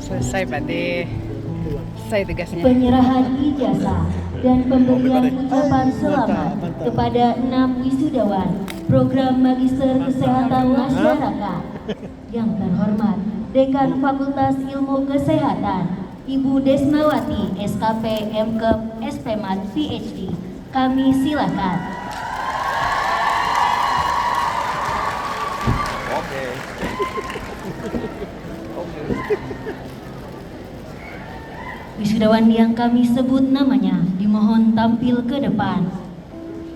Selesai Pak De. Selesai tugasnya. Penyerahan ijazah dan pemberian ucapan selamat kepada 6 wisudawan program Magister Kesehatan Masyarakat. Yang terhormat Dekan Fakultas Ilmu Kesehatan Ibu Desmawati SKP MKep SPMAT PhD. Kami silakan. Wisudawan yang kami sebut namanya dimohon tampil ke depan.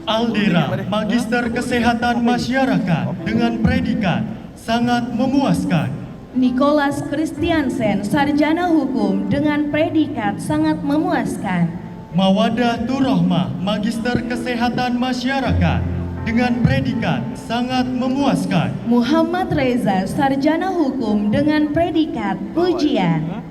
Aldera, Magister Kesehatan Masyarakat dengan predikat sangat memuaskan. Nicholas Christiansen, Sarjana Hukum dengan predikat sangat memuaskan. Mawadah Turahmah, Magister Kesehatan Masyarakat dengan predikat sangat memuaskan. Muhammad Reza, Sarjana Hukum dengan predikat pujian.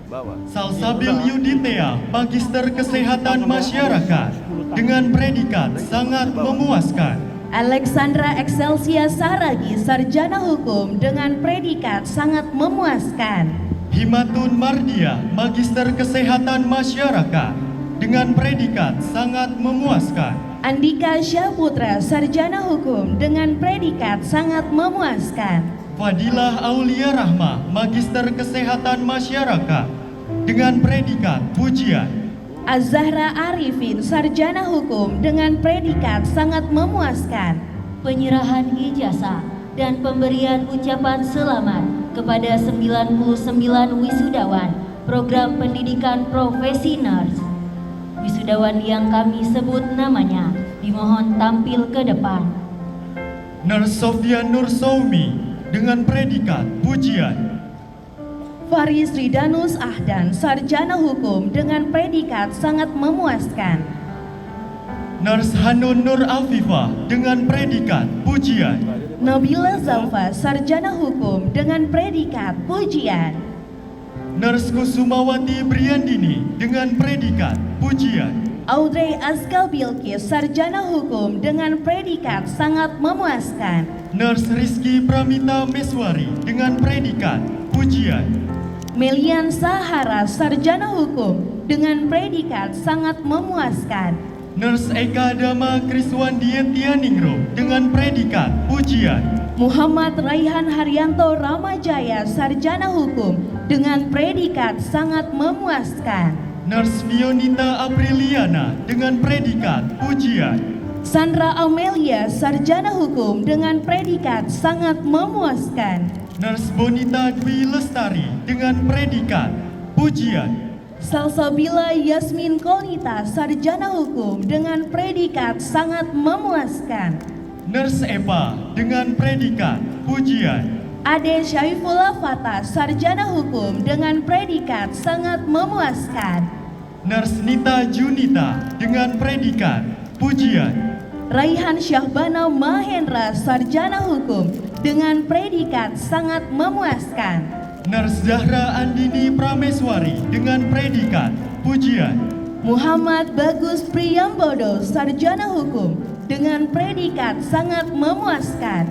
Salsabil Yuditea, Magister Kesehatan Masyarakat dengan predikat sangat memuaskan. Alexandra Excelsia Saragi, Sarjana Hukum dengan predikat sangat memuaskan. Himatun Mardia, Magister Kesehatan Masyarakat dengan predikat sangat memuaskan. Andika Syahputra, Sarjana Hukum dengan predikat sangat memuaskan. Fadilah Aulia Rahmah, Magister Kesehatan Masyarakat dengan predikat pujian. Az-Zahra Arifin, Sarjana Hukum dengan predikat sangat memuaskan. Penyerahan ijazah dan pemberian ucapan selamat kepada 99 wisudawan program pendidikan profesi nurse. Wisudawan yang kami sebut namanya dimohon tampil ke depan. Nurse Sofian Nursaumi dengan predikat pujian. Faris Ridanus Ahdan, Sarjana Hukum dengan predikat sangat memuaskan. Nurse Hanun Nur Afifah dengan predikat pujian. Nabila Zalfa, Sarjana Hukum dengan predikat pujian. Nurse Kusumawati Briandini dengan predikat pujian. Audrey Azka Bilkis, Sarjana Hukum dengan predikat sangat memuaskan. Nurse Rizky Pramita Meswari dengan predikat pujian. Melian Sahara, Sarjana Hukum dengan predikat sangat memuaskan. Nurse Eka Dama Kriswandietianingro dengan predikat pujian. Muhammad Raihan Haryanto Ramajaya, Sarjana Hukum dengan predikat sangat memuaskan. Nurse Fionita Apriliana dengan predikat pujian. Sandra Amelia, Sarjana Hukum dengan predikat sangat memuaskan. Nurse Bonita Dwi Lestari dengan predikat pujian. Salsabila Yasmin Konita, Sarjana Hukum dengan predikat sangat memuaskan. Nurse Eva dengan predikat pujian. Ade Syaifullah Fatah, Sarjana Hukum dengan predikat sangat memuaskan. Nurse Nita Junita dengan predikat pujian. Raihan Syahbana Mahendra, Sarjana Hukum dengan predikat sangat memuaskan. Nurse Zahra Andini Prameswari dengan predikat pujian. Muhammad Bagus Priyambodo, Sarjana Hukum dengan predikat sangat memuaskan.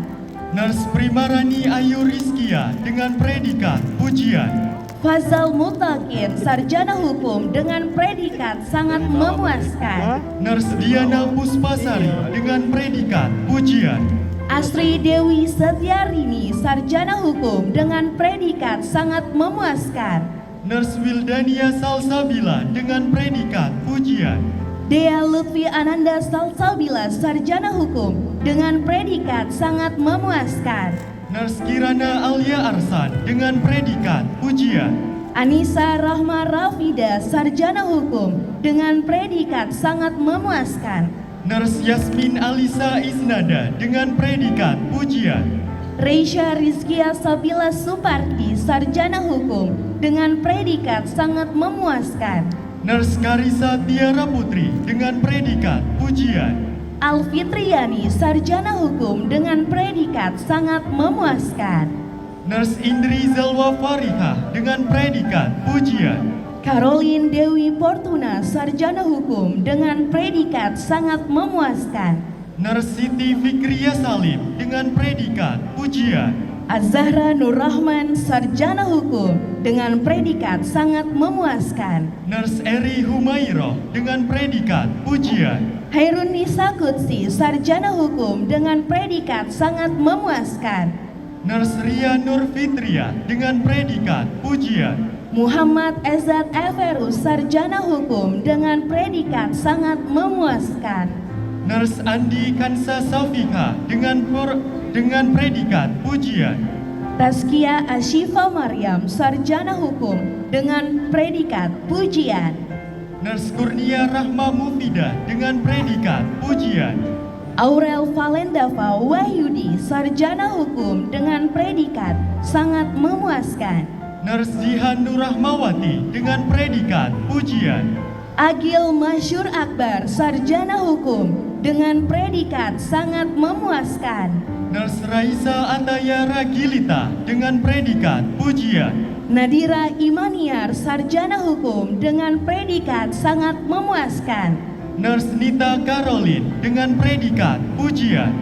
Nurse Primarani Ayu Rizkia dengan predikat pujian. Fazal Mutakin, Sarjana Hukum dengan predikat sangat memuaskan. Nurse Diana Puspasari dengan predikat pujian. Asri Dewi Setyarini, Sarjana Hukum dengan predikat sangat memuaskan. Nurse Wildania Salsabila dengan predikat pujian. Dea Lutfi Ananda Salsabila, Sarjana Hukum dengan predikat sangat memuaskan. Nurse Kirana Alia Arsan dengan predikat pujian. Anissa Rahma Rafida, Sarjana Hukum dengan predikat sangat memuaskan. Nurse Yasmin Alisa Isnada dengan predikat pujian. Reisha Rizkia Sabila Suparti, Sarjana Hukum dengan predikat sangat memuaskan. Nurse Karisa Tiara Putri dengan predikat pujian. Alfitriani, Sarjana Hukum dengan predikat sangat memuaskan. Nurse Indri Zalwa Farihah dengan predikat pujian. Caroline Dewi Fortuna, Sarjana Hukum dengan predikat sangat memuaskan. Nurse Siti Fikriya Salim dengan predikat pujian. Azahra Nur Rahman, Sarjana Hukum dengan predikat sangat memuaskan. Nurse Eri Humairah dengan predikat pujian. Hairun Nisa Kutsi, Sarjana Hukum dengan predikat sangat memuaskan. Nurse Ria Nur Fitria dengan predikat pujian. Muhammad Ezat Everus, Sarjana Hukum dengan predikat sangat memuaskan. Nurse Andi Kansa Safika dengan predikat pujian. Tazkia Ashifa Maryam, Sarjana Hukum dengan predikat pujian. Nurse Kurnia Rahma Mufidah dengan predikat pujian. Aurel Valendava Wahyudi, Sarjana Hukum dengan predikat sangat memuaskan. Nurse Jihan Nur Rahmawati dengan predikat pujian. Agil Masyur Akbar, Sarjana Hukum dengan predikat sangat memuaskan. Nurse Raisa Ataya Ragilita dengan predikat pujian. Nadira Imaniar, Sarjana Hukum dengan predikat sangat memuaskan. Nurse Nita Caroline dengan predikat pujian.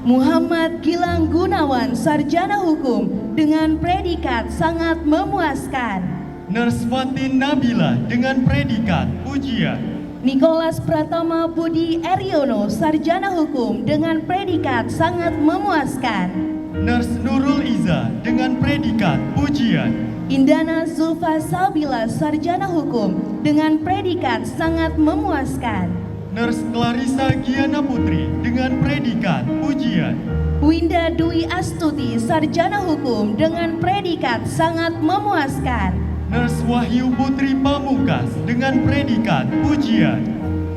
Muhammad Gilang Gunawan, Sarjana Hukum dengan predikat sangat memuaskan. Nurse Fatin Nabila dengan predikat pujian. Nicholas Pratama Budi Eriono, Sarjana Hukum dengan predikat sangat memuaskan. Nurse Nurul Iza dengan predikat pujian. Indana Zulfa Sabila, Sarjana Hukum dengan predikat sangat memuaskan. Nurse Clarissa Giana Putri dengan predikat pujian. Winda Dwi Astuti, Sarjana Hukum dengan predikat sangat memuaskan. Nurse Wahyu Putri Pamungkas dengan predikat pujian.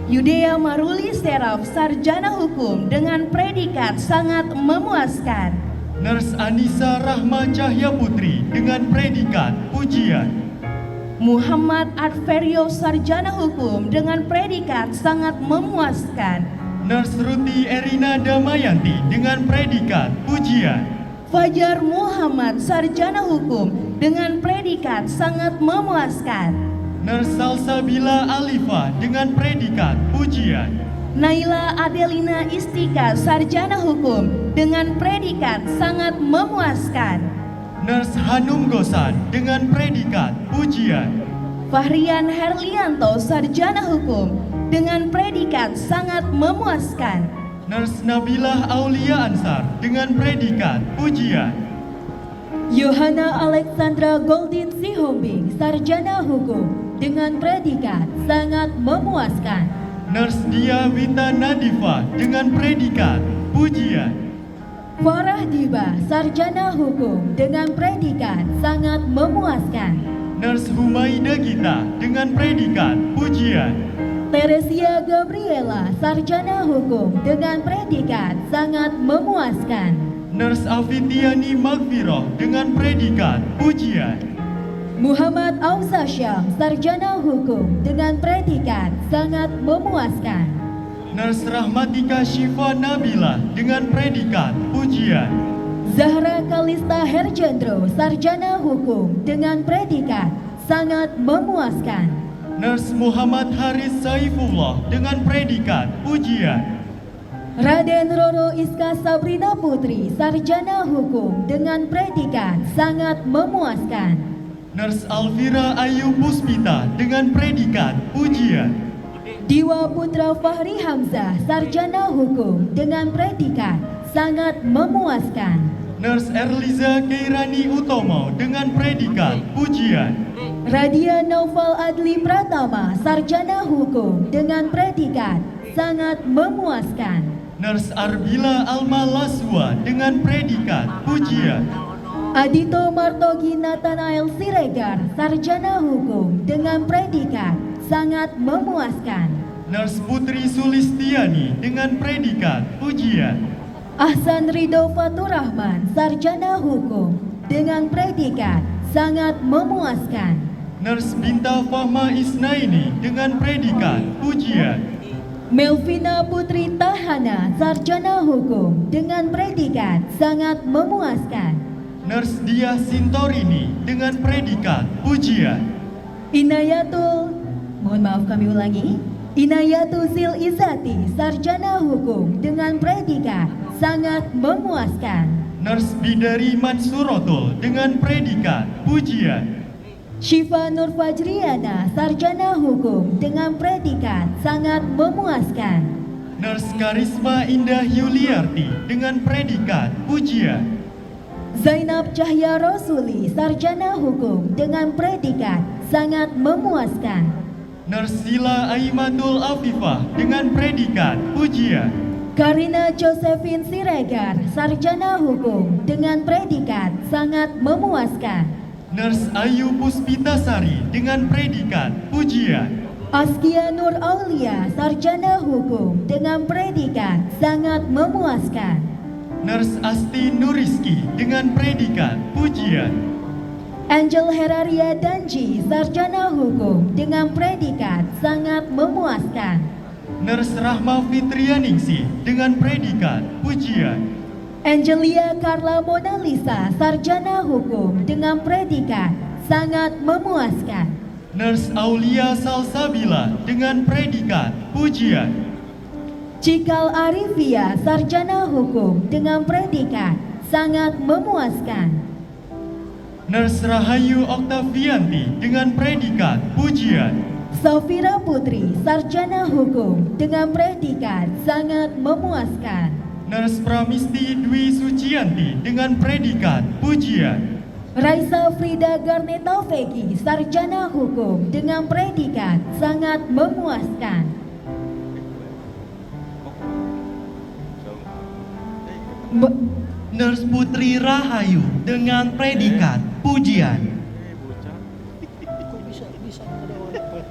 Yudea Maruli Seraf, Sarjana Hukum dengan predikat sangat memuaskan. Nurse Anissa Rahma Cahya Putri dengan predikat pujian. Muhammad Adverio, Sarjana Hukum dengan predikat sangat memuaskan. Nurse Ruti Erina Damayanti dengan predikat pujian. Fajar Muhammad, Sarjana Hukum dengan predikat sangat memuaskan. Nurse Salsabila Alifa dengan predikat pujian. Naila Adelina Istika, Sarjana Hukum dengan predikat sangat memuaskan. Nurse Hanum Gosan dengan predikat pujian. Fahrian Herlianto, Sarjana Hukum dengan predikat sangat memuaskan. Nurse Nabilah Aulia Ansar dengan predikat pujian. Yohana Alexandra Goldin Sihombing, Sarjana Hukum dengan predikat sangat memuaskan. Nurse Dia Wita Nadifa dengan predikat pujian. Farah Diba, Sarjana Hukum dengan predikat sangat memuaskan. Nurse Humaida Gita dengan predikat pujian. Teresia Gabriela, Sarjana Hukum dengan predikat sangat memuaskan. Nurse Afitiani Magfiroh dengan predikat pujian. Muhammad Ausasyam, Sarjana Hukum dengan predikat sangat memuaskan. Nurse Rahmatika Syifa Nabila dengan predikat pujian. Zahra Kalista Herjendro, Sarjana Hukum dengan predikat sangat memuaskan. Nurse Muhammad Haris Saifullah dengan predikat pujian. Raden Roro Iska Sabrina Putri, Sarjana Hukum dengan predikat sangat memuaskan. Nurse Alvira Ayu Puspita dengan predikat pujian. Diwa Putra Fahri Hamzah, Sarjana Hukum dengan predikat sangat memuaskan. Nurse Erliza Keirani Utomo dengan predikat pujian. Radia Naufal Adli Pratama, Sarjana Hukum dengan predikat sangat memuaskan. Nurse Arbila Alma Laswa dengan predikat pujian. Adito Martogi Nathanael Siregar, Sarjana Hukum dengan predikat sangat memuaskan. Nurse Putri Sulistiani dengan predikat pujian. Ahsan Ridho Faturrahman, Sarjana Hukum dengan predikat sangat memuaskan. Nurse Binta Fahma Isnaini dengan predikat pujian. Melvina Putri Tahana, Sarjana Hukum dengan predikat sangat memuaskan. Nurse Diah Sintorini dengan predikat pujian. Inayatul Zil Izati, Sarjana Hukum dengan predikat sangat memuaskan. Nurse Bidari Mansurotul dengan predikat pujian. Syifa Nur Fajriana, sarjana hukum dengan predikat sangat memuaskan. Nurse Karisma Indah Yuliarti dengan predikat pujian. Zainab Cahya Rosuli, sarjana hukum dengan predikat sangat memuaskan. Nurse Sila Aimatul Afifah dengan predikat pujian. Karina Josephine Siregar, sarjana hukum dengan predikat sangat memuaskan. Nurse Ayu Puspitasari dengan predikat pujian. Askia Nur Aulia, sarjana hukum dengan predikat sangat memuaskan. Nurse Asti Nuriski dengan predikat pujian. Angel Heraria Danji, sarjana hukum dengan predikat sangat memuaskan. Nurse Rahma Fitrianingsih dengan predikat pujian. Angelia Carla Mona Lisa, sarjana hukum dengan predikat sangat memuaskan. Nurse Aulia Salsabila dengan predikat pujian. Cikal Arifia, sarjana hukum dengan predikat sangat memuaskan. Nurse Rahayu Oktavianti dengan predikat pujian. Safira Putri, sarjana hukum dengan predikat sangat memuaskan. Nurse Pramisti Dwi Sucianti dengan predikat pujian. Raisa Frida Garneta Vegi, sarjana hukum dengan predikat sangat memuaskan. Nurse Putri Rahayu dengan predikat pujian.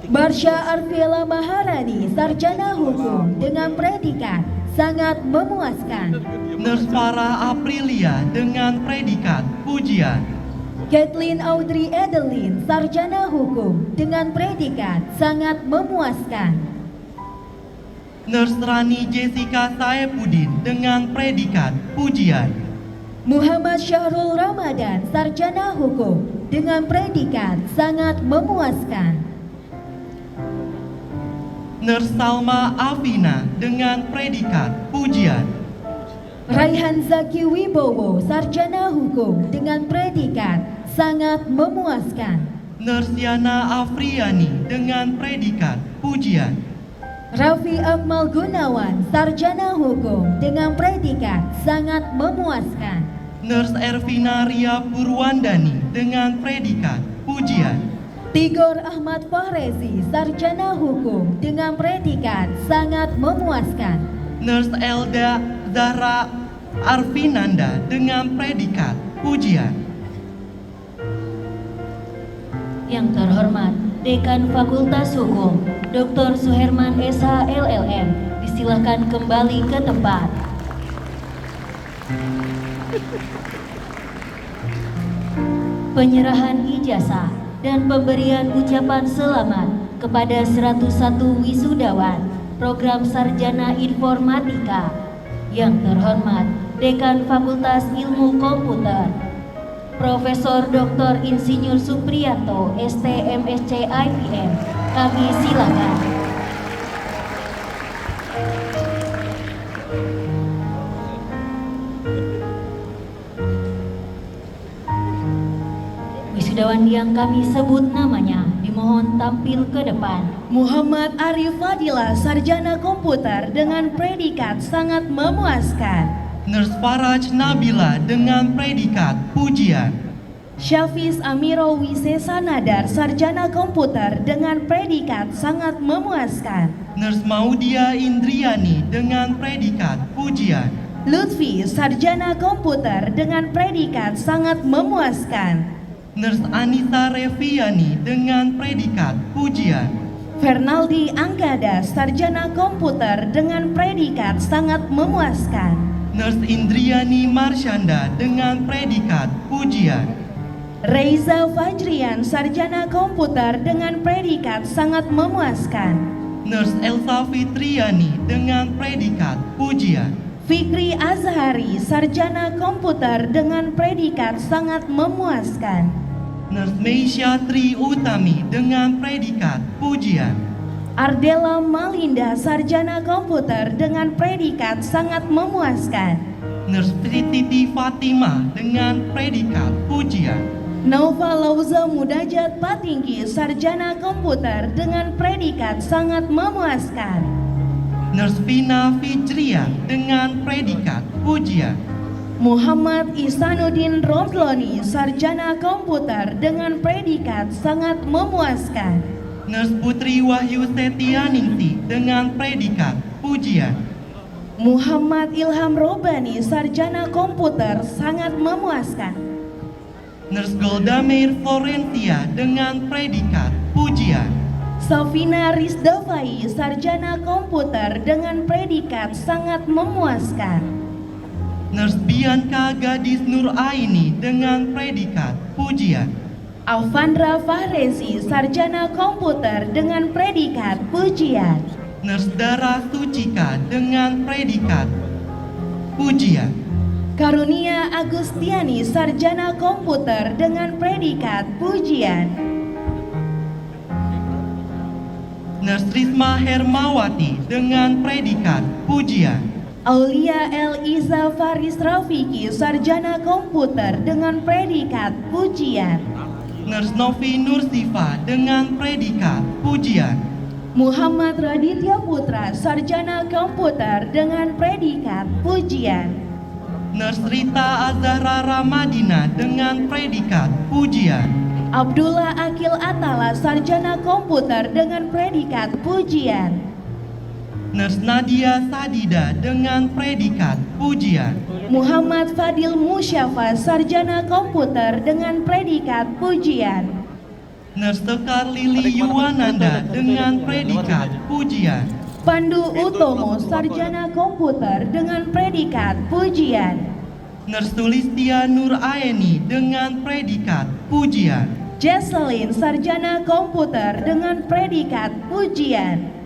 Barsha Arvela Maharani, sarjana hukum dengan predikat sangat memuaskan. Nurse Farah Aprilia dengan predikat pujian. Kathleen Audrey Edeline, sarjana hukum dengan predikat sangat memuaskan. Nurse Rani Jessica Saepudin dengan predikat pujian. Muhammad Syahrul Ramadan, sarjana hukum dengan predikat sangat memuaskan. Nurse Salma Afina dengan predikat pujian. Raihan Zaki Wibowo, sarjana hukum dengan predikat sangat memuaskan. Nurse Yana Afriani dengan predikat pujian. Raffi Akmal Gunawan, sarjana hukum dengan predikat sangat memuaskan. Nurse Ervina Ria Purwandani dengan predikat pujian. Tigor Ahmad Fahrezi, sarjana hukum dengan predikat sangat memuaskan. Nurse Elda Zahra Arfinanda dengan predikat pujian. Yang terhormat Dekan Fakultas Hukum Dr. Suherman SH LLM, disilakan kembali ke tempat. Penyerahan ijazah dan pemberian ucapan selamat kepada 101 wisudawan program Sarjana Informatika. Yang terhormat Dekan Fakultas Ilmu Komputer Profesor Dr. Insinyur Supriyanto STMSC IPM, kami silakan. Wisudawan yang kami sebut namanya dimohon tampil ke depan. Muhammad Arif Fadila, sarjana komputer dengan predikat sangat memuaskan. Nurse Faraj Nabila dengan predikat pujian. Syafis Amiro Wisesa Nadar, sarjana komputer dengan predikat sangat memuaskan. Nurse Maudia Indriani dengan predikat pujian. Lutfi, sarjana komputer dengan predikat sangat memuaskan. Nurse Anissa Reviani dengan predikat pujian. Fernaldi Anggada, sarjana komputer dengan predikat sangat memuaskan. Nurse Indriani Marsyanda dengan predikat pujian. Reza Fajrian, sarjana komputer dengan predikat sangat memuaskan. Nurse Elsa Fitriani dengan predikat pujian. Fikri Azhari, sarjana komputer dengan predikat sangat memuaskan. Nurse Meisya Tri Utami dengan predikat pujian. Ardela Malinda, sarjana komputer dengan predikat sangat memuaskan. Nurse Siti Fatimah dengan predikat pujian. Nova Lauza Mudajat Patinggi, sarjana komputer dengan predikat sangat memuaskan. Nurse Vina Fijriah dengan predikat pujian. Muhammad Ihsanuddin Romloni, sarjana komputer dengan predikat sangat memuaskan. Nurse Putri Wahyu Setianingsih dengan predikat pujian. Muhammad Ilham Robani, sarjana komputer sangat memuaskan. Nurse Golda Meir Florencia dengan predikat pujian. Safina Rizdafai, sarjana komputer dengan predikat sangat memuaskan. Nurse Bianca Gadis Nur Aini dengan predikat pujian. Alfandra Fahrezi, sarjana komputer dengan predikat pujian. Nurse Dara Sucika dengan predikat pujian. Karunia Agustiani, sarjana komputer dengan predikat pujian. Nurse Risma Hermawati dengan predikat pujian. Aulia Eliza Faris Rafiki, sarjana komputer dengan predikat pujian. Nurse Novi Nursifa dengan predikat pujian. Muhammad Raditya Putra, sarjana komputer dengan predikat pujian. Nurse Rita Azahra Ramadina dengan predikat pujian. Abdullah Akil Atala, sarjana komputer dengan predikat pujian. Nurse Nadia Sadida dengan predikat pujian. Muhammad Fadil Musyafa, sarjana komputer dengan predikat pujian. Nurse Sekar Lili Yuwananda dengan predikat pujian. Pandu Utomo, sarjana komputer dengan predikat pujian. Nurse Sulistia Nur Aeni dengan predikat pujian. Jesselyn, sarjana komputer dengan predikat pujian.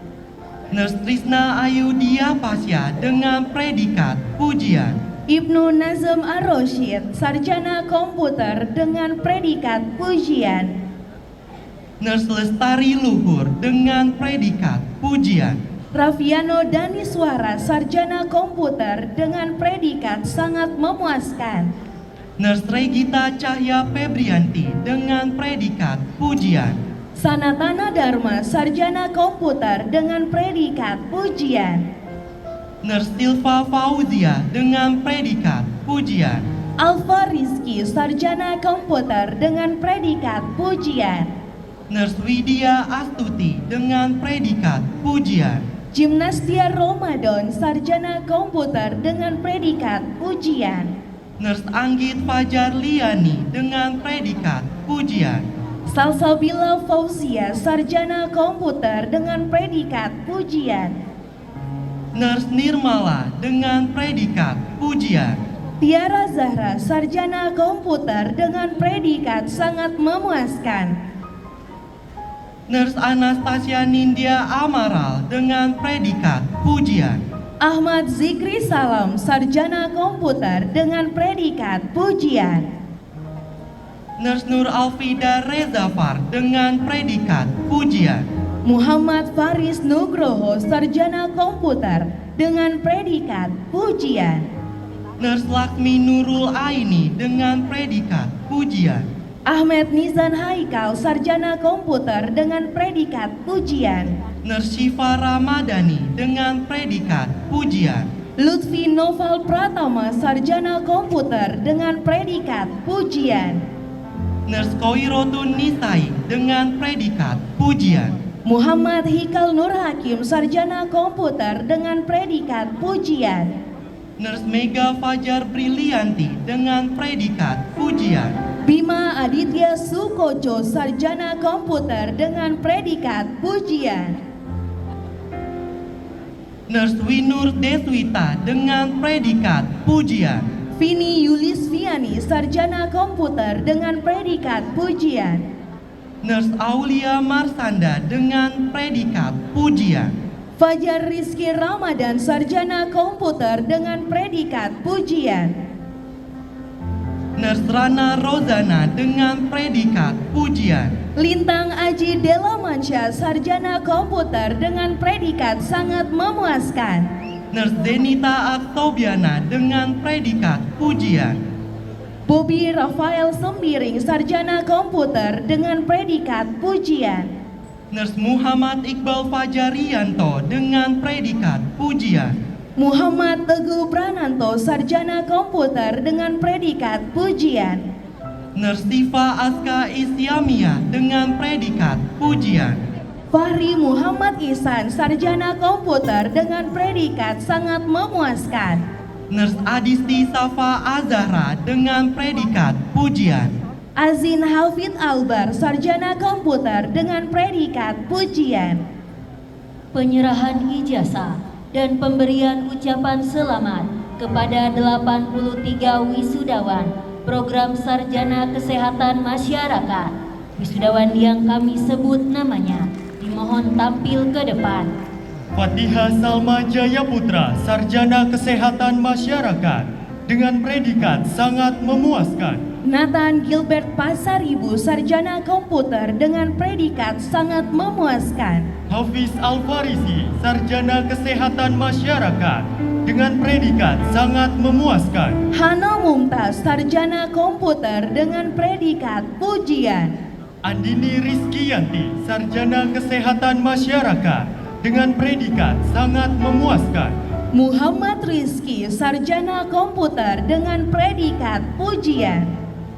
Nurse Trisna Ayudia Pasya dengan predikat pujian. Ibnu Nazem Ar-Rosyid, sarjana komputer dengan predikat pujian. Nurse Lestari Luhur dengan predikat pujian. Rafiano Daniswara, sarjana komputer dengan predikat sangat memuaskan. Nurse Regita Cahya Febrianti dengan predikat pujian. Sanatana Dharma, sarjana komputer dengan predikat pujian. Nurse Silva Fauzia dengan predikat pujian. Alfa Rizky, sarjana komputer dengan predikat pujian. Nurse Widya Astuti dengan predikat pujian. Gimnastia Ramadan, sarjana komputer dengan predikat pujian. Nurse Anggit Fajar Liani dengan predikat pujian. Salsabila Fauzia, sarjana komputer dengan predikat pujian. Nurse Nirmala dengan predikat pujian. Tiara Zahra, sarjana komputer dengan predikat sangat memuaskan. Nurse Anastasia Nindya Amaral dengan predikat pujian. Ahmad Zikri Salam, sarjana komputer dengan predikat pujian. Nurse Nur Alfida Rezafar dengan predikat pujian. Muhammad Faris Nugroho, sarjana komputer dengan predikat pujian. Nurse Laksmi Nurul Aini dengan predikat pujian. Ahmed Nizan Haikal, sarjana komputer dengan predikat pujian. Nurse Syifa Ramadhani dengan predikat pujian. Lutfi Noval Pratama, sarjana komputer dengan predikat pujian. Nurse Koirotun Nisai dengan predikat pujian. Muhammad Hikal Nur Hakim, sarjana komputer dengan predikat pujian. Nurse Mega Fajar Brilianti dengan predikat pujian. Bima Aditya Sukoco, sarjana komputer dengan predikat pujian. Nurse Winur Deswita dengan predikat pujian. Vini Yulisviani, sarjana komputer dengan predikat pujian. Nurse Aulia Marsanda dengan predikat pujian. Fajar Rizky Ramadan, sarjana komputer dengan predikat pujian. Nurse Rana Rozana dengan predikat pujian. Lintang Aji Dela Mansyah, sarjana komputer dengan predikat sangat memuaskan. Nurse Denita Aktobiana dengan predikat pujian. Bobby Rafael Sembiring, sarjana komputer dengan predikat pujian. Nurse Muhammad Iqbal Fajarianto dengan predikat pujian. Muhammad Teguh Prananto, sarjana komputer dengan predikat pujian. Nurse Tifa Aska Isyamia dengan predikat pujian. Fahri Muhammad Ihsan, sarjana komputer dengan predikat sangat memuaskan. Nurse Adisti Safa Azahra dengan predikat pujian. Azin Hafid Albar, sarjana komputer dengan predikat pujian. Penyerahan ijazah dan pemberian ucapan selamat kepada 83 wisudawan program Sarjana Kesehatan Masyarakat. Wisudawan yang kami sebut namanya dimohon tampil ke depan. Fatihah Salma Jayaputra, sarjana kesehatan masyarakat dengan predikat sangat memuaskan. Nathan Gilbert Pasaribu, sarjana komputer dengan predikat sangat memuaskan. Hafiz Al-Farisi, sarjana kesehatan masyarakat dengan predikat sangat memuaskan. Hana Mumtaz, sarjana komputer dengan predikat pujian. Andini Rizkiyanti, sarjana kesehatan masyarakat dengan predikat sangat memuaskan. Muhammad Rizki, sarjana komputer dengan predikat pujian.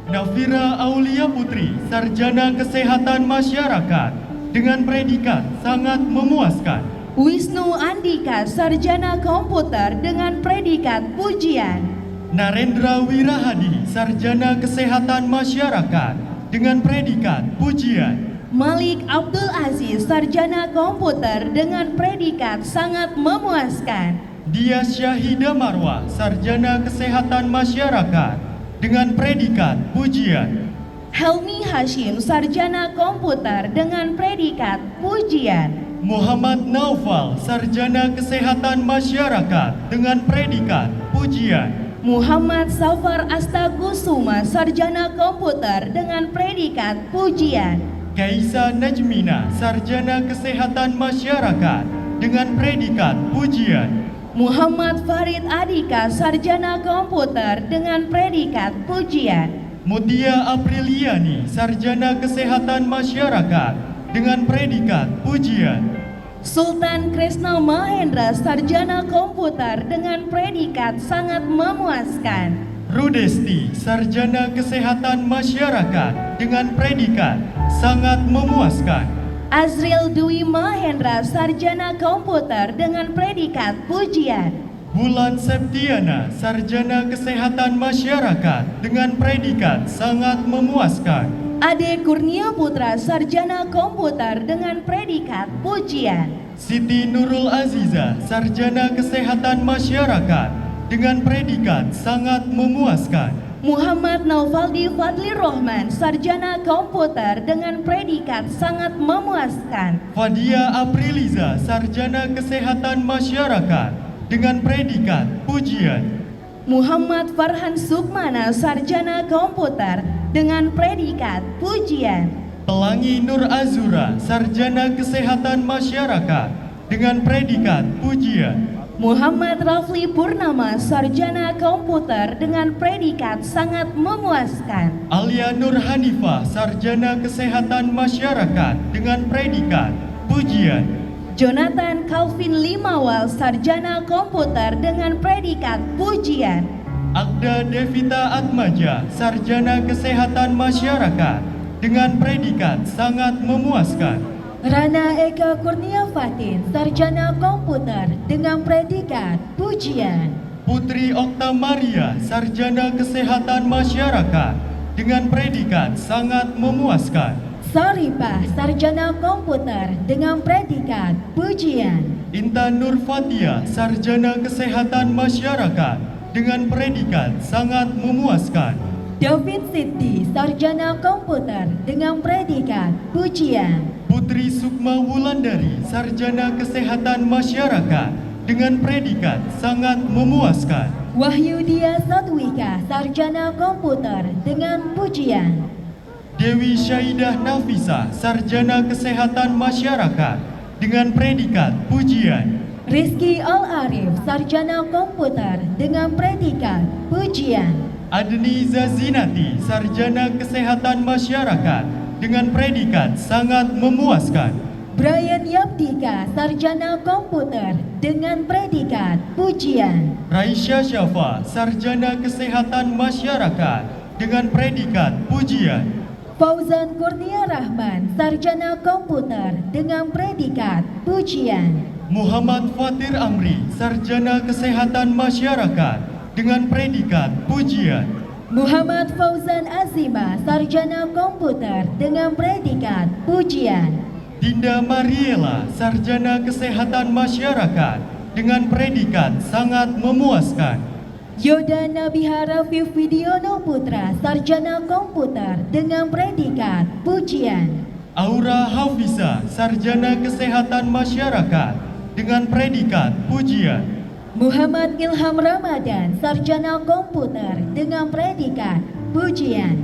Nafira Aulia Putri, sarjana kesehatan masyarakat dengan predikat sangat memuaskan. Wisnu Andika, sarjana komputer dengan predikat pujian. Narendra Wirahadi, sarjana kesehatan masyarakat dengan predikat pujian. Malik Abdul Aziz, sarjana komputer dengan predikat sangat memuaskan. Dia Syahida Marwah, sarjana kesehatan masyarakat dengan predikat pujian. Helmi Hashim, sarjana komputer dengan predikat pujian. Muhammad Naufal, sarjana kesehatan masyarakat dengan predikat pujian. Muhammad Safar Astagusuma, sarjana komputer dengan predikat pujian. Kaisa Najmina, sarjana kesehatan masyarakat dengan predikat pujian. Muhammad Farid Adika, sarjana komputer dengan predikat pujian. Mutia Apriliani, sarjana kesehatan masyarakat dengan predikat pujian. Sultan Krisna Mahendra, sarjana komputer dengan predikat sangat memuaskan. Rudesti, sarjana kesehatan masyarakat dengan predikat sangat memuaskan. Azril Dwi Mahendra, sarjana komputer dengan predikat pujian. Bulan Septiana, sarjana kesehatan masyarakat dengan predikat sangat memuaskan. Ade Kurnia Putra, sarjana komputer dengan predikat pujian. Siti Nurul Aziza, sarjana kesehatan masyarakat dengan predikat sangat memuaskan. Muhammad Naufaldi Fadli Rohman, sarjana komputer dengan predikat sangat memuaskan. Fadia Apriliza, sarjana kesehatan masyarakat dengan predikat pujian. Muhammad Farhan Sukmana, sarjana komputer dengan predikat pujian. Pelangi Nur Azura, sarjana kesehatan masyarakat dengan predikat pujian. Muhammad Rafli Purnama, sarjana komputer dengan predikat sangat memuaskan. Alia Nur Hanifah, sarjana kesehatan masyarakat dengan predikat pujian. Jonathan Calvin Limawal, sarjana komputer dengan predikat pujian. Agda Devita Atmaja, sarjana kesehatan masyarakat dengan predikat sangat memuaskan. Rana Eka Kurnia Fatin, sarjana komputer dengan predikat pujian. Putri Okta Maria, sarjana kesehatan masyarakat dengan predikat sangat memuaskan. Saripah, sarjana komputer dengan predikat pujian. Intan Nur Fatia, sarjana kesehatan masyarakat dengan predikat sangat memuaskan. David Siti, sarjana komputer dengan predikat pujian. Putri Sukma Wulandari, sarjana kesehatan masyarakat dengan predikat sangat memuaskan. Wahyu Dia Satwika, sarjana komputer dengan pujian. Dewi Syaidah Nafisa, sarjana kesehatan masyarakat dengan predikat pujian. Rizky Al-Arif, Sarjana Komputer dengan predikat Pujian. Adni Zazinati, Sarjana Kesehatan Masyarakat dengan predikat sangat memuaskan. Brian Yaptika, Sarjana Komputer dengan predikat Pujian. Raisya Syafa, Sarjana Kesehatan Masyarakat dengan predikat pujian. Fauzan Kurnia Rahman, Sarjana Komputer dengan predikat Pujian. Muhammad Fatir Amri, Sarjana Kesehatan Masyarakat dengan predikat pujian. Muhammad Fauzan Azima, Sarjana Komputer dengan predikat Pujian. Dinda Mariela, Sarjana Kesehatan Masyarakat dengan predikat sangat memuaskan. Yoda Nabiha Rafif Widiono Putra, Sarjana Komputer dengan predikat Pujian. Aura Hafiza, Sarjana Kesehatan Masyarakat dengan predikat pujian. Muhammad Ilham Ramadan, Sarjana Komputer dengan predikat Pujian.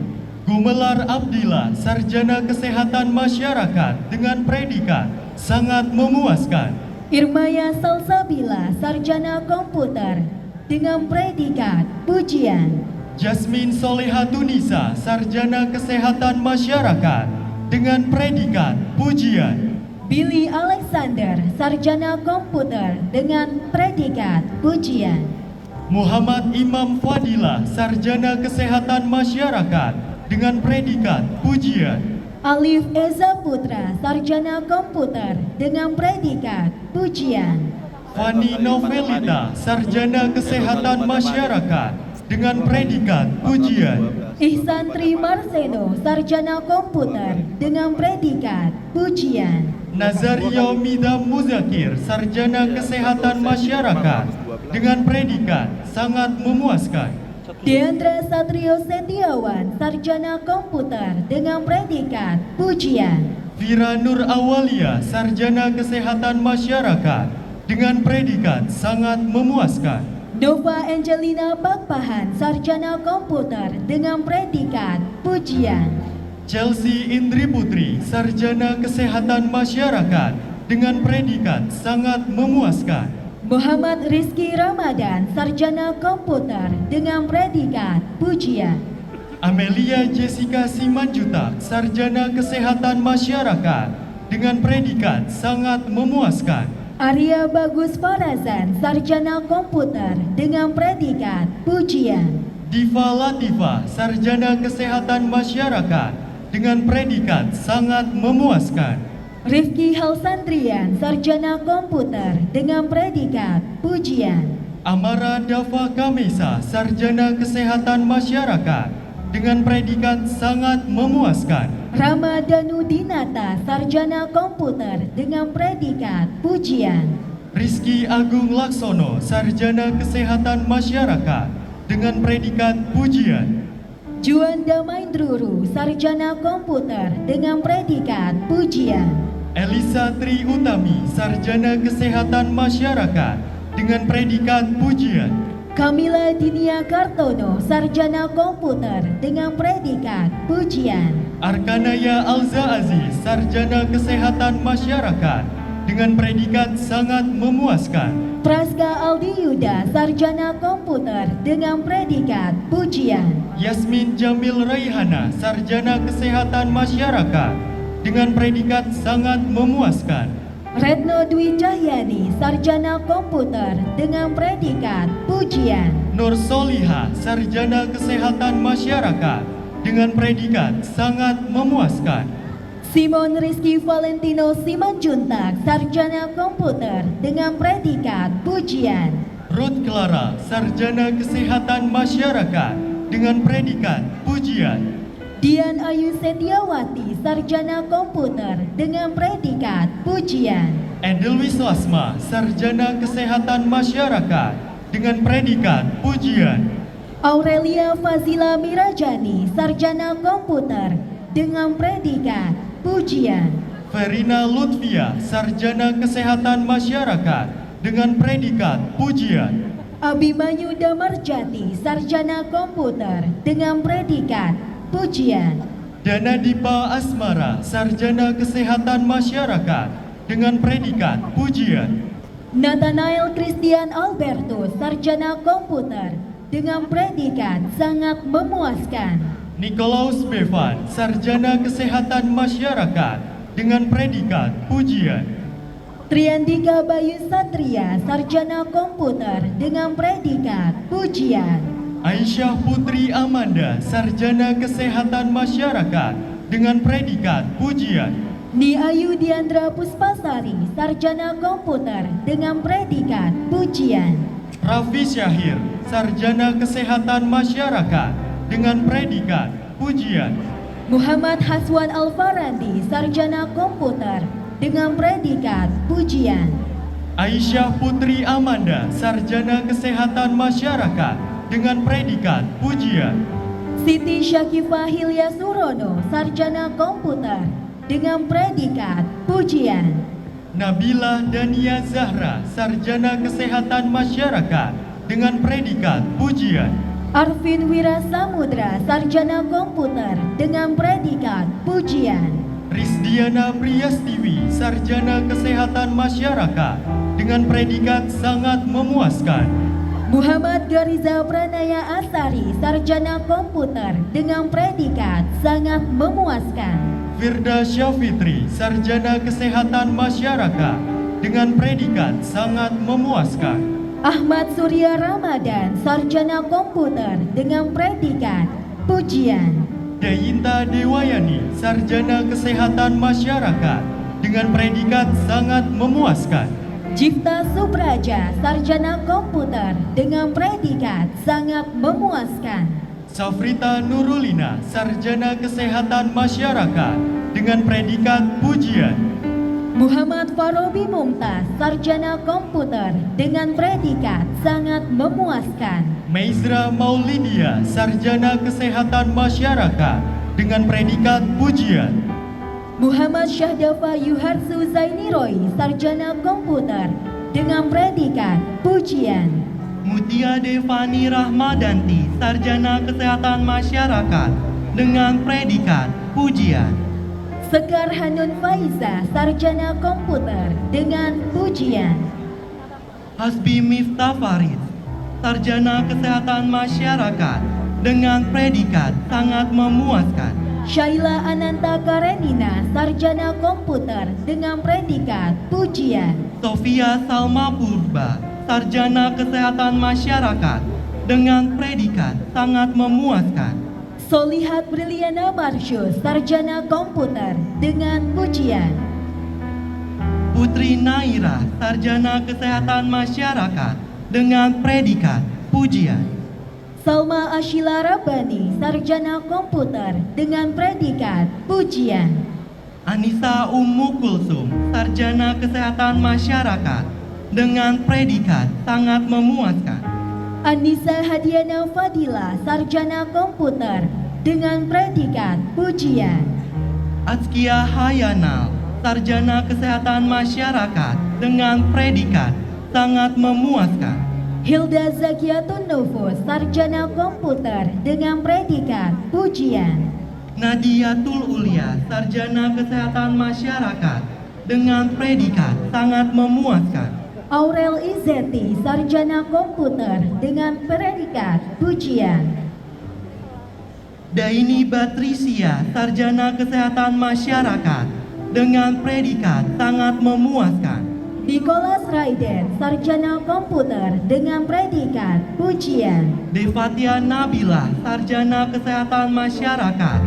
Gumelar Abdillah, Sarjana Kesehatan Masyarakat dengan predikat sangat memuaskan. Irmaya Salsabila, Sarjana Komputer dengan predikat Pujian. Jasmine Solehatunisa, Sarjana Kesehatan Masyarakat dengan predikat pujian. Billy Alexander, Sarjana Komputer dengan predikat Pujian. Muhammad Imam Fadilah, Sarjana Kesehatan Masyarakat dengan predikat pujian. Alif Eza Putra, Sarjana Komputer dengan predikat Pujian. Fani Novelita, Sarjana Kesehatan Masyarakat dengan predikat pujian. Ihsan Tri Marseno, Sarjana Komputer dengan predikat Pujian. Nazario Midam Muzakir, Sarjana Kesehatan Masyarakat dengan predikat sangat memuaskan. Deandra Satrio Setiawan, Sarjana Komputer dengan predikat Pujian. Vira Nur Awalia, Sarjana Kesehatan Masyarakat dengan predikat sangat memuaskan. Nova Angelina Pakpahan, Sarjana Komputer dengan predikat Pujian. Chelsea Indri Putri, Sarjana Kesehatan Masyarakat dengan predikat sangat memuaskan. Muhammad Rizky Ramadan, Sarjana Komputer dengan predikat Pujian. Amelia Jessica Simanjutak, Sarjana Kesehatan Masyarakat dengan predikat sangat memuaskan. Arya Bagus Farazan, Sarjana Komputer dengan predikat Pujian. Diva Latifa, Sarjana Kesehatan Masyarakat dengan predikat sangat memuaskan. Rifki Halsandrian, Sarjana Komputer dengan predikat Pujian. Amara Dava Kamesa, Sarjana Kesehatan Masyarakat dengan predikat sangat memuaskan. Rama Danudinata, Sarjana Komputer dengan predikat Pujian. Rizky Agung Laksono, Sarjana Kesehatan Masyarakat dengan predikat pujian. Juan Damaindruru, Sarjana Komputer dengan predikat Pujian. Elisa Tri Utami, Sarjana Kesehatan Masyarakat dengan predikat pujian. Kamila Dinia Kartono, Sarjana Komputer dengan predikat Pujian. Arkanaya Alza Aziz, Sarjana Kesehatan Masyarakat dengan predikat sangat memuaskan. Praska Aldi Yuda, Sarjana Komputer dengan predikat Pujian. Yasmin Jamil Raihana, Sarjana Kesehatan Masyarakat dengan predikat sangat memuaskan. Retno Dwi Cahyani, Sarjana Komputer dengan predikat Pujian. Nur Soliha, Sarjana Kesehatan Masyarakat dengan predikat sangat memuaskan. Simon Rizky Valentino Simanjuntak, Sarjana Komputer dengan predikat Pujian. Ruth Clara, Sarjana Kesehatan Masyarakat dengan predikat pujian. Dian Ayu Setiawati, Sarjana Komputer dengan predikat Pujian. Edelwis Lasma, Sarjana Kesehatan Masyarakat dengan predikat pujian. Aurelia Fazila Mirajani, Sarjana Komputer dengan predikat Pujian. Verina Lutfia, Sarjana Kesehatan Masyarakat dengan predikat pujian. Abimanyu Damarjati, Sarjana Komputer dengan predikat Pujian. Dana Dipa Asmara, Sarjana Kesehatan Masyarakat dengan predikat pujian. Nathanael Christian Albertus, sarjana komputer dengan predikat sangat memuaskan. Nikolaus Bevan, sarjana kesehatan masyarakat dengan predikat pujian. Triandika Bayu Satria, sarjana komputer dengan predikat pujian. Aisyah Putri Amanda, sarjana kesehatan masyarakat dengan predikat pujian. Ni Ayu Diandra Puspasari, sarjana komputer dengan predikat pujian. Raffi Syahir, sarjana kesehatan masyarakat dengan predikat pujian. Muhammad Haswan Alfarandi, sarjana komputer dengan predikat pujian. Aisyah Putri Amanda, sarjana kesehatan masyarakat dengan predikat pujian. Siti Syakifah Hilya Surono, sarjana komputer dengan predikat pujian. Nabila Dania Zahra, sarjana kesehatan masyarakat dengan predikat pujian. Arvin Wirasamudra, sarjana komputer dengan predikat pujian. Rizdiana Priastiwi, sarjana kesehatan masyarakat dengan predikat sangat memuaskan. Muhammad Gariza Pranaya Asari, sarjana komputer dengan predikat sangat memuaskan. Firda Syafitri, sarjana kesehatan masyarakat dengan predikat sangat memuaskan. Ahmad Surya Ramadan, sarjana komputer dengan predikat pujian. Dayinta Dewayani, sarjana kesehatan masyarakat dengan predikat sangat memuaskan. Jifta Subraja, sarjana komputer dengan predikat sangat memuaskan. Safrita Nurulina, sarjana kesehatan masyarakat dengan predikat pujian. Muhammad Farobi Mumtaz, sarjana komputer dengan predikat sangat memuaskan. Meizra Maulidia, sarjana kesehatan masyarakat dengan predikat pujian. Muhammad Syahdafa Yuharsu Zainiroi, sarjana komputer dengan predikat pujian. Mutia Devani Rahmadanti, sarjana kesehatan masyarakat dengan predikat pujian. Sekar Hanun Faiza, sarjana komputer dengan pujian. Hasbi Miftah Farid, sarjana kesehatan masyarakat dengan predikat sangat memuaskan. Syaila Ananta Karenina, sarjana komputer dengan predikat pujian. Sofia Salma Purba, sarjana kesehatan masyarakat dengan predikat sangat memuaskan. Solihat Briliana Marsyus, sarjana komputer dengan pujian. Putri Naira, sarjana kesehatan masyarakat dengan predikat pujian. Salma Ashila Rabbani, sarjana komputer dengan predikat pujian. Anissa Ummu Kulsum, sarjana kesehatan masyarakat dengan predikat sangat memuaskan. Anissa Hadiana Fadila, sarjana komputer dengan predikat pujian. Azkia Hayanal, sarjana kesehatan masyarakat dengan predikat sangat memuaskan. Hilda Zakiatun Nufus, sarjana komputer dengan predikat pujian. Nadiatul Ulia, sarjana kesehatan masyarakat dengan predikat sangat memuaskan. Aurel Izzeti, sarjana komputer dengan predikat pujian. Daini Batrisia, sarjana kesehatan masyarakat dengan predikat sangat memuaskan. Nicholas Raiden, sarjana komputer dengan predikat pujian. Devatia Nabila, sarjana kesehatan masyarakat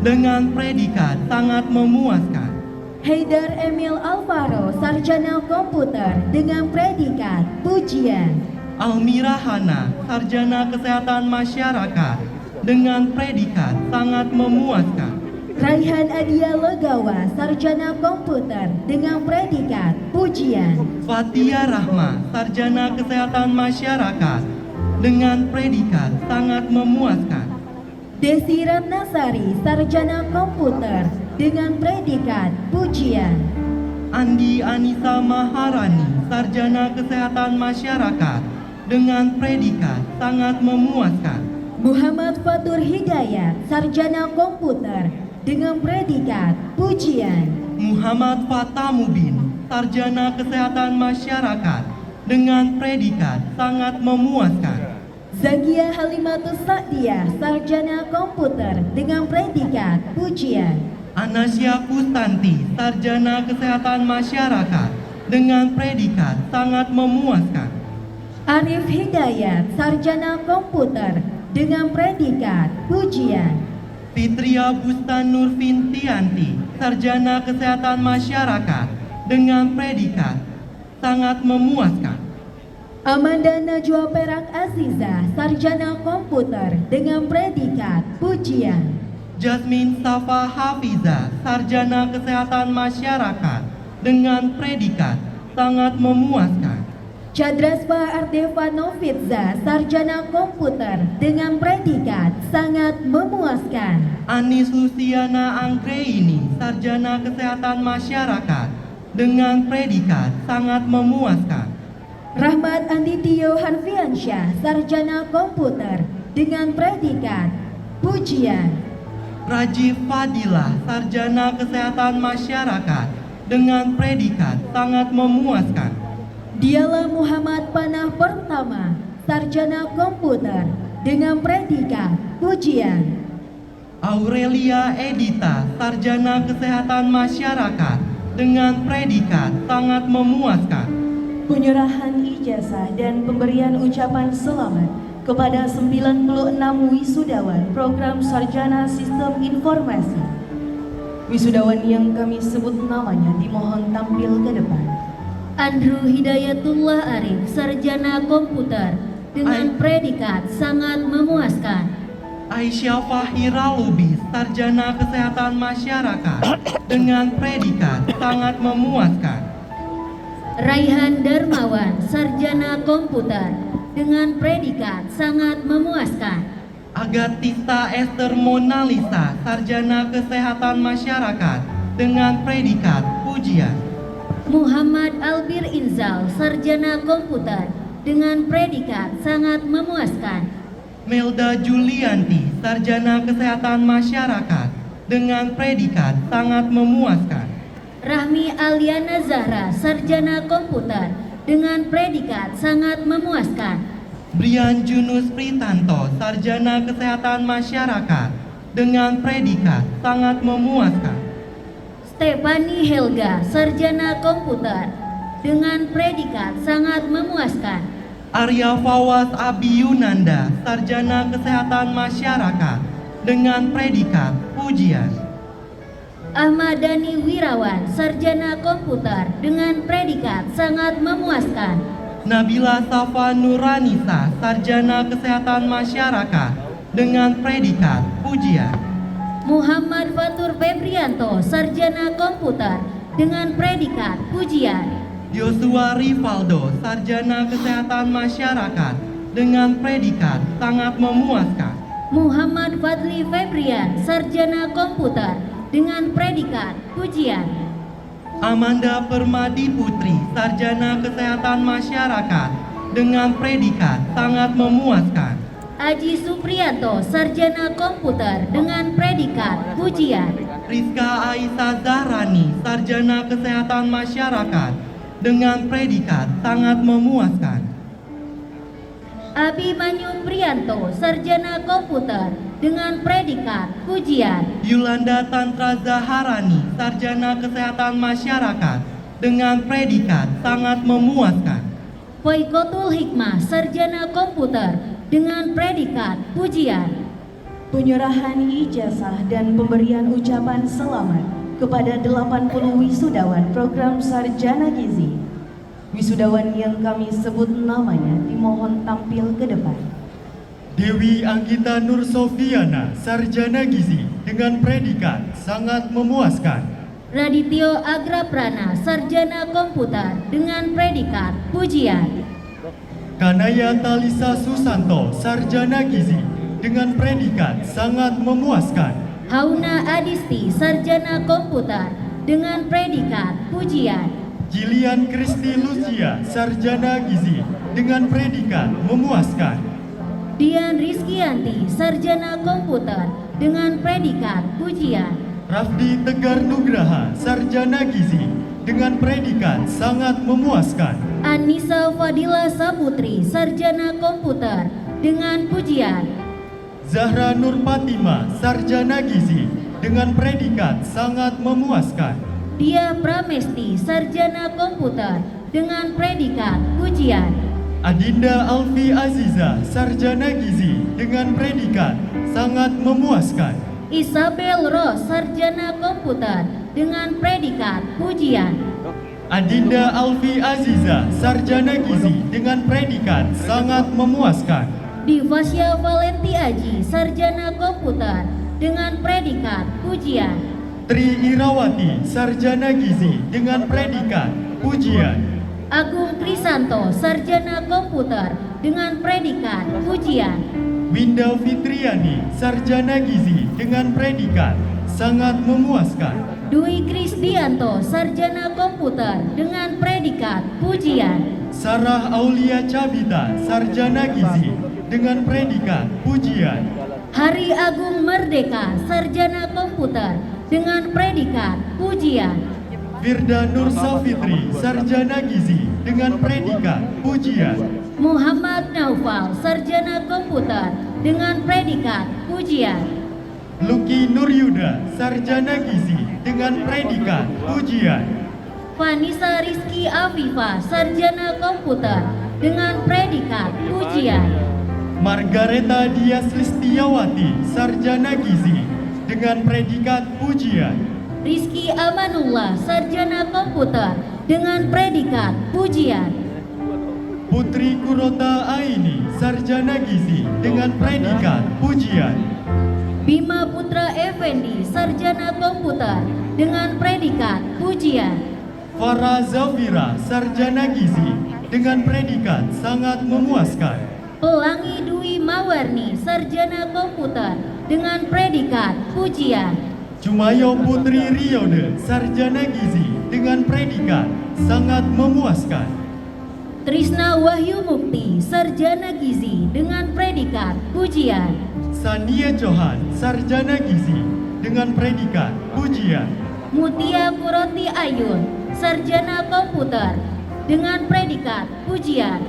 dengan predikat sangat memuaskan. Haidar Emil Alvaro, sarjana komputer dengan predikat pujian. Almira Hana, sarjana kesehatan masyarakat dengan predikat sangat memuaskan. Raihan Adia Legawa, sarjana komputer dengan predikat pujian. Fatia Rahma, sarjana kesehatan masyarakat dengan predikat sangat memuaskan. Desi Ratnasari, sarjana komputer dengan predikat pujian. Andi Anissa Maharani, sarjana kesehatan masyarakat dengan predikat sangat memuaskan. Muhammad Fatur Hidayat, sarjana komputer dengan predikat pujian. Muhammad Fatamubin, sarjana kesehatan masyarakat dengan predikat sangat memuaskan. Zakia Halimatus Sa'diyah, sarjana komputer dengan predikat pujian. Anasya Kustanti, sarjana kesehatan masyarakat dengan predikat sangat memuaskan. Arif Hidayat, sarjana komputer dengan predikat pujian. Fitria Bustan Nurfintianti, sarjana kesehatan masyarakat dengan predikat sangat memuaskan. Amanda Najwa Perak Aziza, sarjana komputer dengan predikat pujian. Jasmine Safa Hafiza, sarjana kesehatan masyarakat dengan predikat sangat memuaskan. Chadraspa Ardeva Novitza, sarjana komputer dengan predikat sangat memuaskan. Anis Luciana Anggraini, sarjana kesehatan masyarakat dengan predikat sangat memuaskan. Rahmat Anditio Harfiansyah, sarjana komputer dengan predikat pujian. Rajif Fadilah, sarjana kesehatan masyarakat dengan predikat sangat memuaskan. Diala Muhammad Panah Pertama, sarjana komputer dengan predikat pujian. Aurelia Edita, sarjana kesehatan masyarakat dengan predikat sangat memuaskan. Penyerahan ijazah dan pemberian ucapan selamat kepada 96 wisudawan program Sarjana Sistem Informasi. Wisudawan yang kami sebut namanya dimohon tampil ke depan. Andrew Hidayatullah Arif, sarjana komputer dengan predikat sangat memuaskan. Aisyah Fahira Lubis, sarjana kesehatan masyarakat dengan predikat sangat memuaskan. Raihan Darmawan, sarjana komputer dengan predikat sangat memuaskan. Agatista Esther Monalisa, sarjana kesehatan masyarakat dengan predikat pujian. Muhammad Albir Inzal, sarjana komputer dengan predikat sangat memuaskan. Melda Julianti, sarjana kesehatan masyarakat dengan predikat sangat memuaskan. Rahmi Aliana Zahra, sarjana komputer dengan predikat sangat memuaskan. Brian Junus Pritanto, sarjana kesehatan masyarakat dengan predikat sangat memuaskan. Stefani Helga, sarjana komputer dengan predikat sangat memuaskan. Arya Fawaz Abi Yunanda, sarjana kesehatan masyarakat dengan predikat pujian. Ahmad Dhani Wirawan, sarjana komputer dengan predikat sangat memuaskan. Nabila Safa Nuranisa, sarjana kesehatan masyarakat dengan predikat pujian. Muhammad Fatur Febrianto, sarjana komputer dengan predikat pujian. Yosua Rivaldo, sarjana kesehatan masyarakat dengan predikat sangat memuaskan. Muhammad Fadli Febrian, sarjana komputer dengan predikat pujian. Amanda Permadi Putri, sarjana kesehatan masyarakat dengan predikat sangat memuaskan. Aji Supriyanto, sarjana komputer dengan predikat pujian. Rizka Aisyah Zahrani, sarjana kesehatan masyarakat dengan predikat sangat memuaskan. Abimanyu Priyanto, sarjana komputer dengan predikat pujian. Yulanda Tantra Zaharani, sarjana kesehatan masyarakat dengan predikat sangat memuaskan. Poikotul Hikmah, sarjana komputer dengan predikat pujian. Penyerahan ijazah dan pemberian ucapan selamat kepada 80 wisudawan program Sarjana Gizi. Wisudawan yang kami sebut namanya dimohon tampil ke depan. Dewi Anggita Nur Sofiana, sarjana gizi dengan predikat sangat memuaskan. Radityo Agraprana, sarjana komputer dengan predikat pujian. Kanaya Talisa Susanto, sarjana gizi dengan predikat sangat memuaskan. Hauna Adisti, sarjana komputer dengan predikat pujian. Jilian Kristi Lucia, sarjana gizi dengan predikat memuaskan. Dian Rizkianti, sarjana komputer dengan predikat pujian. Rafdi Tegar Nugraha, Sarjana Gizi, dengan predikat sangat memuaskan. Anissa Fadila Saputri, Sarjana Komputer, dengan pujian. Zahra Nur Fatima, Sarjana Gizi, dengan predikat sangat memuaskan. Dia Pramesti, Sarjana Komputer, dengan predikat pujian. Adinda Alfi Aziza, Sarjana Gizi, dengan predikat sangat memuaskan. Isabel Ros, Sarjana Komputer, dengan predikat pujian. Adinda Alfi Aziza, Sarjana Gizi, dengan predikat sangat memuaskan. Divasya Valenti Aji, Sarjana Komputer, dengan predikat pujian. Tri Irawati, Sarjana Gizi, dengan predikat pujian. Agung Krisanto, Sarjana Komputer, dengan predikat pujian. Winda Fitriani, Sarjana Gizi, dengan predikat sangat memuaskan. Dwi Krisdianto, Sarjana Komputer, dengan predikat pujian. Sarah Aulia Cabita, Sarjana Gizi, dengan predikat pujian. Hari Agung Merdeka, Sarjana Komputer, dengan predikat pujian. Firda Nur Safitri, Sarjana Gizi, dengan predikat pujian. Muhammad Naufal, Sarjana Komputer, dengan predikat pujian. Luki Nur Yuda, Sarjana Gizi, dengan predikat pujian. Vanessa Rizky Afifa, Sarjana Komputer, dengan predikat pujian. Margareta Dias Listiawati, Sarjana Gizi, dengan predikat pujian. Rizky Amanullah, Sarjana Komputer, dengan predikat pujian. Putri Kurota Aini, Sarjana Gizi, dengan predikat pujian. Bima Putra Effendi, Sarjana Komputer, dengan predikat pujian. Farah Zafira, Sarjana Gizi, dengan predikat sangat memuaskan. Pelangi Dwi Mawarni, Sarjana Komputer, dengan predikat pujian. Cumayo Putri Riode, Sarjana Gizi, dengan predikat sangat memuaskan. Trisna Wahyu Mukti, Sarjana Gizi, dengan predikat pujian. Sania Johan, Sarjana Gizi, dengan predikat pujian. Mutia Kuroti Ayun, Sarjana Komputer, dengan predikat pujian.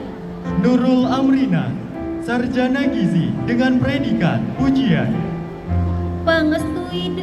Nurul Amrina, Sarjana Gizi, dengan predikat pujian. Pangestui